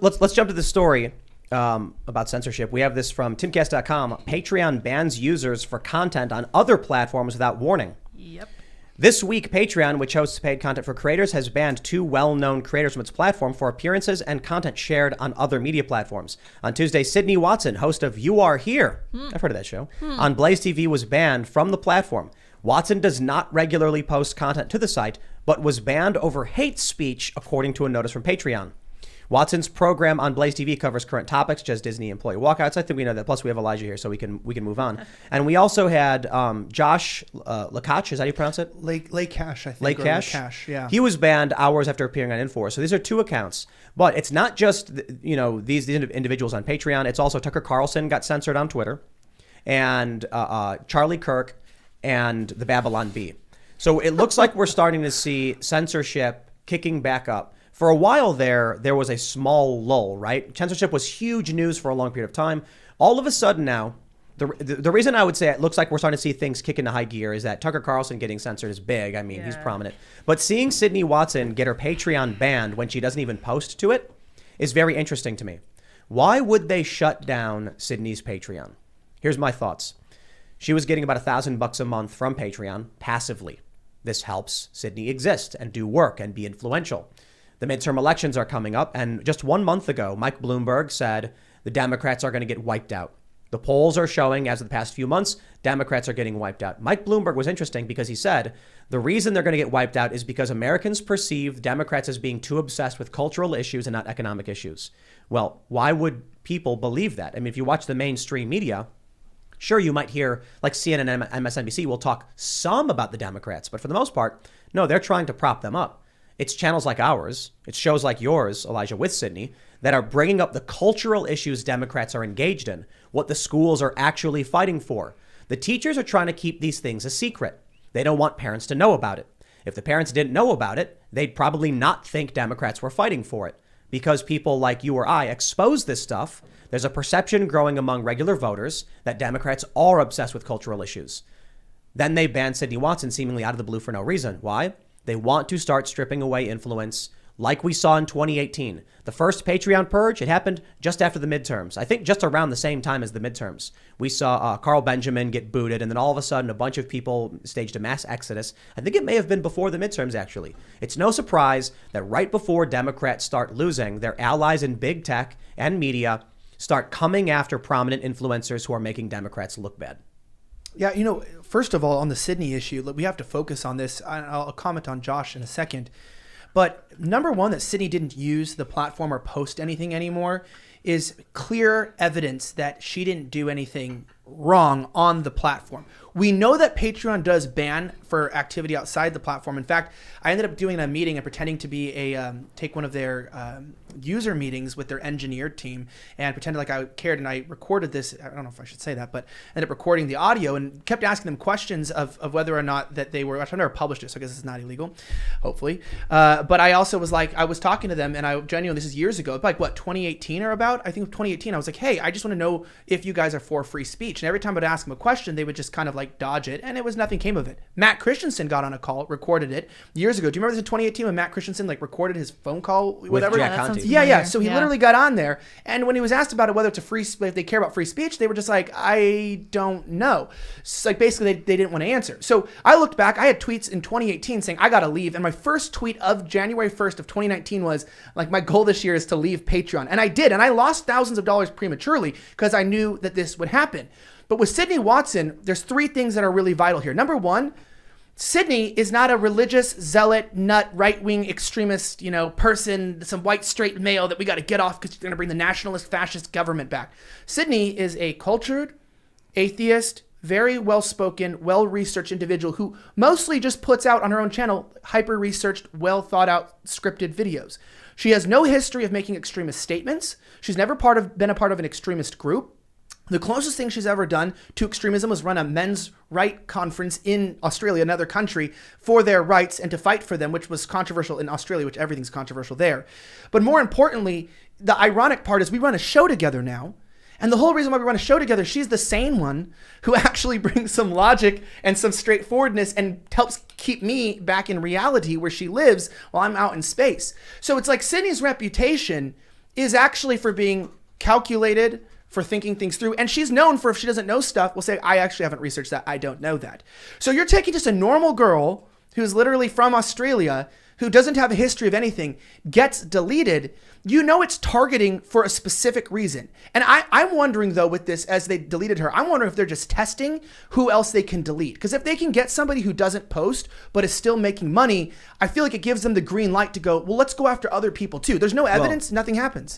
let's jump to the story about censorship. We have this from timcast.com. Patreon bans users for content on other platforms without warning. Yep. This week, Patreon, which hosts paid content for creators, has banned 2 well-known creators from its platform for appearances and content shared on other media platforms. On Tuesday, Sydney Watson, host of You Are Here, I've heard of that show, on Blaze TV was banned from the platform. Watson does not regularly post content to the site, but was banned over hate speech, according to a notice from Patreon. Watson's program on Blaze TV covers current topics, such as Disney employee walkouts. I think we know that. Plus, we have Elijah here, so we can move on. And we also had Josh Lakash. Is that how you pronounce it? Lake Cash, I think. Lake Cash? Cash, yeah. He was banned hours after appearing on Infor. So these are 2 accounts. But it's not just these individuals on Patreon. It's also Tucker Carlson got censored on Twitter, and Charlie Kirk, and the Babylon Bee. So it looks like we're starting to see censorship kicking back up. For a while there was a small lull, right? Censorship was huge news for a long period of time. All of a sudden now, the reason I would say it looks like we're starting to see things kick into high gear is that Tucker Carlson getting censored is big. I mean, he's prominent. But seeing Sydney Watson get her Patreon banned when she doesn't even post to it is very interesting to me. Why would they shut down Sydney's Patreon? Here's my thoughts. She was getting about $1,000 a month from Patreon passively. This helps Sydney exist and do work and be influential. The midterm elections are coming up, and just 1 month ago, Mike Bloomberg said the Democrats are going to get wiped out. The polls are showing, as of the past few months, Democrats are getting wiped out. Mike Bloomberg was interesting because he said the reason they're going to get wiped out is because Americans perceive Democrats as being too obsessed with cultural issues and not economic issues. Well, why would people believe that? I mean, if you watch the mainstream media, sure, you might hear like CNN and MSNBC will talk some about the Democrats, but for the most part, no, they're trying to prop them up. It's channels like ours, it's shows like yours, Elijah, with Sydney, that are bringing up the cultural issues Democrats are engaged in, what the schools are actually fighting for. The teachers are trying to keep these things a secret. They don't want parents to know about it. If the parents didn't know about it, they'd probably not think Democrats were fighting for it. Because people like you or I expose this stuff, there's a perception growing among regular voters that Democrats are obsessed with cultural issues. Then they banned Sydney Watson seemingly out of the blue for no reason. Why? They want to start stripping away influence like we saw in 2018. The first Patreon purge, it happened just after the midterms. I think just around the same time as the midterms. We saw Carl Benjamin get booted, and then all of a sudden a bunch of people staged a mass exodus. I think it may have been before the midterms, actually. It's no surprise that right before Democrats start losing, their allies in big tech and media start coming after prominent influencers who are making Democrats look bad. Yeah, you know, first of all, on the Sydney issue, we have to focus on this. I'll comment on Josh in a second. But number one, that Sydney didn't use the platform or post anything anymore is clear evidence that she didn't do anything wrong on the platform. We know that Patreon does ban for activity outside the platform. In fact, I ended up doing a meeting and pretending to be take one of their user meetings with their engineer team and pretended like I cared, and I recorded this. I don't know if I should say that, but ended up recording the audio and kept asking them questions of whether or not that they were, I've never published it, so I guess it's not illegal, hopefully. But I also was like, I was talking to them, and I genuinely, this is years ago, like what, 2018 or about? I think 2018, I was like, hey, I just want to know if you guys are for free speech. And every time I'd ask them a question, they would just kind of like dodge it, and it was nothing came of it. Matt Christensen got on a call, recorded it years ago. Do you remember this in 2018 when Matt Christensen like recorded his phone call, whatever? Jack Conte. Yeah. So he literally got on there, and when he was asked about it, whether it's a free, if they care about free speech, they were just like, I don't know. So like basically, they didn't want to answer. So I looked back. I had tweets in 2018 saying I got to leave, and my first tweet of January 1st of 2019 was like, my goal this year is to leave Patreon, and I did, and I lost thousands of dollars prematurely because I knew that this would happen. But with Sydney Watson, there's 3 things that are really vital here. Number one, Sydney is not a religious zealot, nut, right-wing extremist, person, some white straight male that we got to get off because you're going to bring the nationalist fascist government back. Sydney is a cultured, atheist, very well-spoken, well-researched individual who mostly just puts out on her own channel hyper-researched, well-thought-out scripted videos. She has no history of making extremist statements. She's never been a part of an extremist group. The closest thing she's ever done to extremism was run a men's right conference in Australia, another country, for their rights and to fight for them, which was controversial in Australia, which everything's controversial there. But more importantly, the ironic part is we run a show together now. And the whole reason why we run a show together, she's the sane one who actually brings some logic and some straightforwardness and helps keep me back in reality where she lives while I'm out in space. So it's like Sydney's reputation is actually for being calculated, for thinking things through. And she's known for, if she doesn't know stuff, will say, I actually haven't researched that. I don't know that. So you're taking just a normal girl who's literally from Australia, who doesn't have a history of anything, gets deleted. You know it's targeting for a specific reason. And I'm wondering, though, with this, as they deleted her, I'm wondering if they're just testing who else they can delete. Because if they can get somebody who doesn't post but is still making money, I feel like it gives them the green light to go, well, let's go after other people too. There's no evidence, nothing happens.